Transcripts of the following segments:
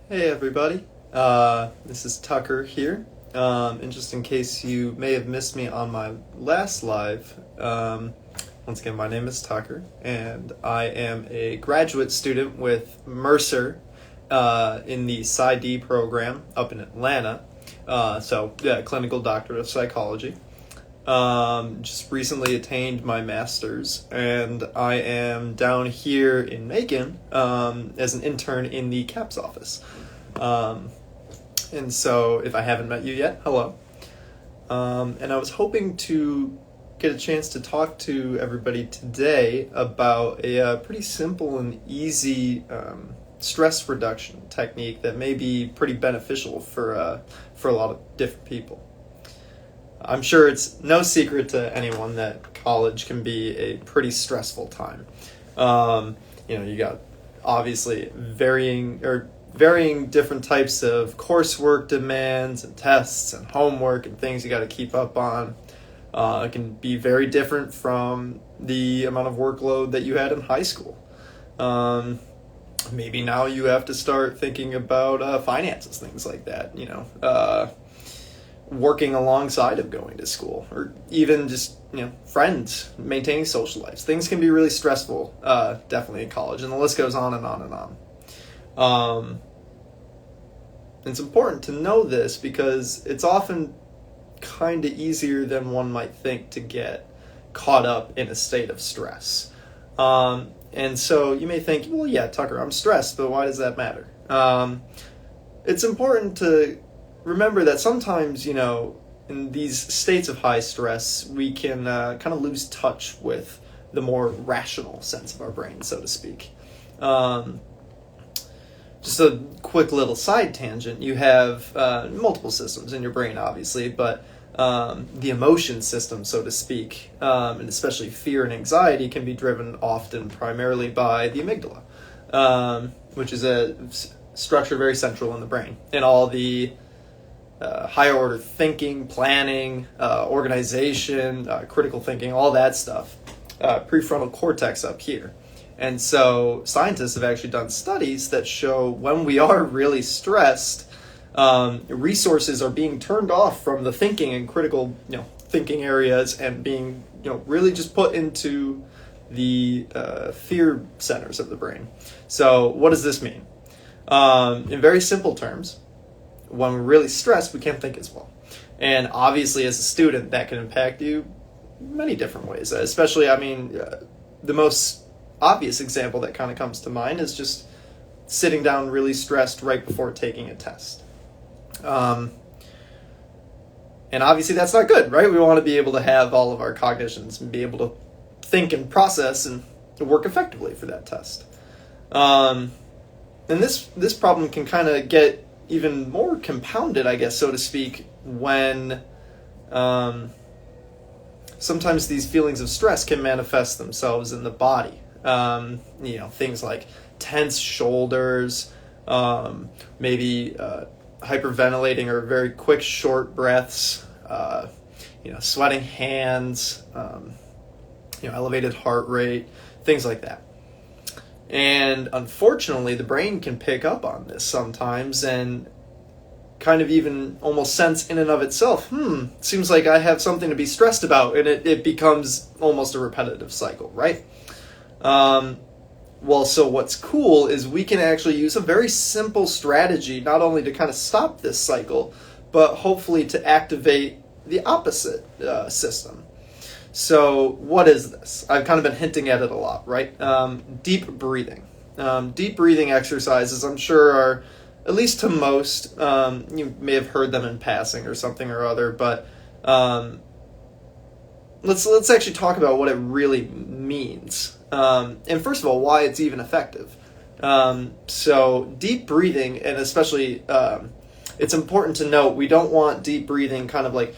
Hey everybody, this is Tucker here. And just in case you may have missed me on my last live, once again, my name is Tucker, and I am a graduate student with Mercer in the PsyD program up in Atlanta. Clinical doctorate of psychology. Just recently attained my master's, and I am down here in Macon as an intern in the CAPS office. And so, if I haven't met you yet, hello. And I was hoping to get a chance to talk to everybody today about a pretty simple and easy stress reduction technique that may be pretty beneficial for a lot of different people. I'm sure it's no secret to anyone that college can be a pretty stressful time. You got obviously varying different types of coursework demands and tests and homework and things you got to keep up on. It can be very different from the amount of workload that you had in high school. Maybe now you have to start thinking about finances, things like that, working alongside of going to school, or even just, friends, maintaining social lives. Things can be really stressful, definitely in college, and the list goes on and on and on. It's important to know this because it's often kind of easier than one might think to get caught up in a state of stress. And so you may think, well, yeah, Tucker, I'm stressed, but why does that matter? It's important to remember that sometimes, in these states of high stress, we can kind of lose touch with the more rational sense of our brain, so to speak. Just a quick little side tangent. You have multiple systems in your brain, obviously, but the emotion system, so to speak, and especially fear and anxiety, can be driven often primarily by the amygdala, which is a structure very central in the brain. And all the higher order thinking, planning, organization, critical thinking, all that stuff, prefrontal cortex up here. And so scientists have actually done studies that show when we are really stressed, resources are being turned off from the thinking and critical, thinking areas and being, really just put into the fear centers of the brain. So what does this mean? In very simple terms, when we're really stressed, we can't think as well. And obviously as a student, that can impact you many different ways, especially, the most obvious example that kind of comes to mind is just sitting down really stressed right before taking a test. And obviously that's not good, right? We want to be able to have all of our cognitions and be able to think and process and work effectively for that test. And this problem can kind of get even more compounded, I guess, so to speak, when sometimes these feelings of stress can manifest themselves in the body. Things like tense shoulders, maybe hyperventilating or very quick, short breaths, sweating hands, elevated heart rate, things like that. And unfortunately, the brain can pick up on this sometimes and kind of even almost sense in and of itself, seems like I have something to be stressed about, and it becomes almost a repetitive cycle, right? So what's cool is we can actually use a very simple strategy, not only to kind of stop this cycle, but hopefully to activate the opposite system. So what is this? I've kind of been hinting at it a lot, right? Deep breathing. Deep breathing exercises, I'm sure, are, at least to most, you may have heard them in passing or something or other, but let's actually talk about what it really means. And first of all, why it's even effective. So deep breathing, and especially, it's important to note, we don't want deep breathing kind of like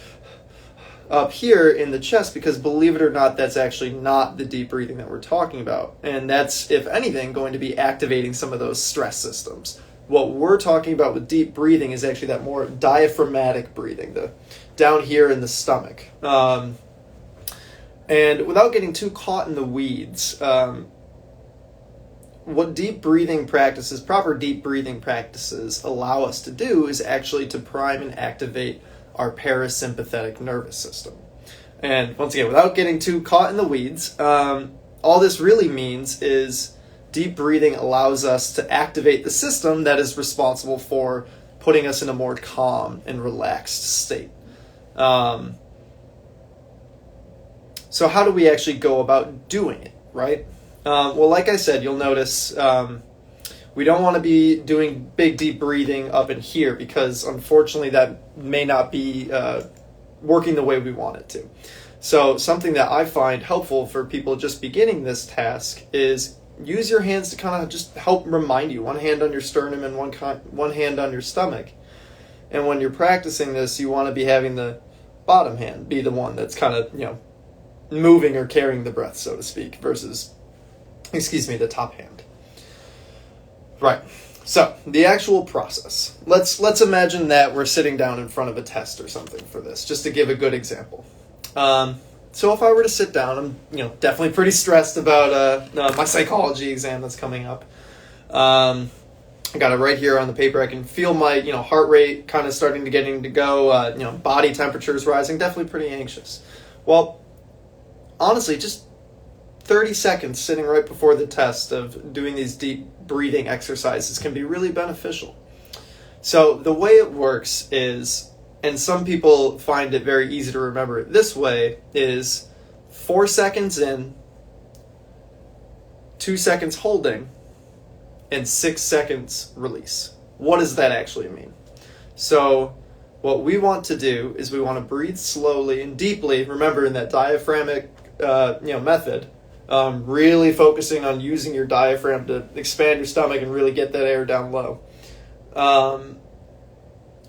up here in the chest, because believe it or not, that's actually not the deep breathing that we're talking about. And that's, if anything, going to be activating some of those stress systems. What we're talking about with deep breathing is actually that more diaphragmatic breathing, the down here in the stomach. And without getting too caught in the weeds, what deep breathing practices, proper deep breathing practices, allow us to do is actually to prime and activate our parasympathetic nervous system. And once again, without getting too caught in the weeds, all this really means is deep breathing allows us to activate the system that is responsible for putting us in a more calm and relaxed state. So how do we actually go about doing it, right? Well, like I said, you'll notice we don't want to be doing big deep breathing up in here because unfortunately that may not be working the way we want it to. So something that I find helpful for people just beginning this task is use your hands to kind of just help remind you. One hand on your sternum and one hand on your stomach. And when you're practicing this, you want to be having the bottom hand be the one that's kind of, moving or carrying the breath, so to speak, versus, the top hand. Right. So, the actual process. Let's imagine that we're sitting down in front of a test or something for this, just to give a good example. So if I were to sit down, I'm definitely pretty stressed about my psychology exam that's coming up. I got it right here on the paper. I can feel my heart rate kind of starting to getting to go. Body temperature is rising. Definitely pretty anxious. Well, honestly, just 30 seconds sitting right before the test of doing these deep breathing exercises can be really beneficial. So the way it works is, and some people find it very easy to remember it this way, is 4 seconds in, 2 seconds holding, and 6 seconds release. What does that actually mean? So what we want to do is we want to breathe slowly and deeply, remember in that diaphragmic method, really focusing on using your diaphragm to expand your stomach and really get that air down low.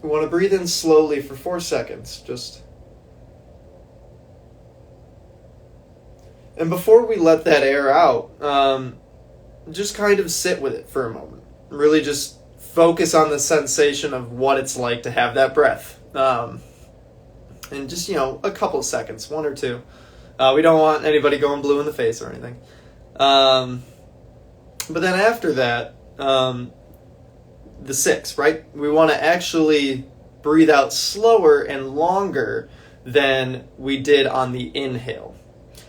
We want to breathe in slowly for 4 seconds, and before we let that air out, just kind of sit with it for a moment. Really just focus on the sensation of what it's like to have that breath. And just, a couple of seconds, 1 or 2. We don't want anybody going blue in the face or anything. But then after that, the 6, right? We want to actually breathe out slower and longer than we did on the inhale.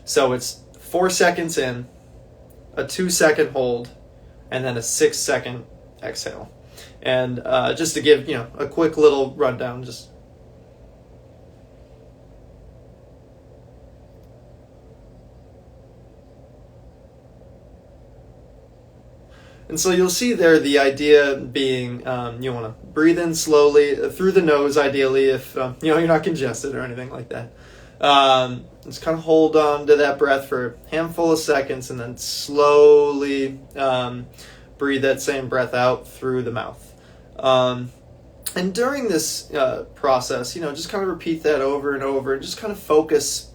So it's 4 seconds in, a 2 second hold, and then a 6 second exhale. And just to give, a quick little rundown, And so you'll see there the idea being you want to breathe in slowly through the nose, ideally, if you're not congested or anything like that. Just kind of hold on to that breath for a handful of seconds and then slowly breathe that same breath out through the mouth. And during this process, just kind of repeat that over and over and just kind of focus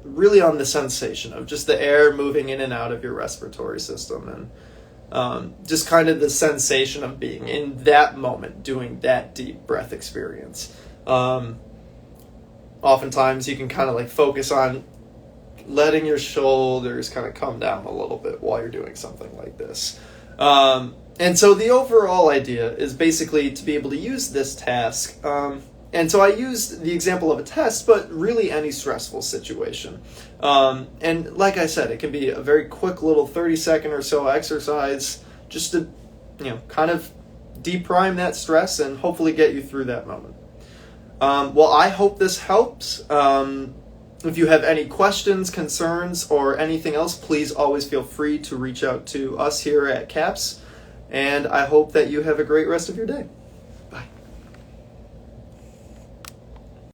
really on the sensation of just the air moving in and out of your respiratory system and just kind of the sensation of being in that moment doing that deep breath experience. Oftentimes you can kind of focus on letting your shoulders kind of come down a little bit while you're doing something like this. And so the overall idea is basically to be able to use this task. And so I used the example of a test, but really any stressful situation. And like I said, it can be a very quick little 30-second or so exercise just to, kind of deprime that stress and hopefully get you through that moment. Well, I hope this helps. If you have any questions, concerns, or anything else, please always feel free to reach out to us here at CAPS. And I hope that you have a great rest of your day.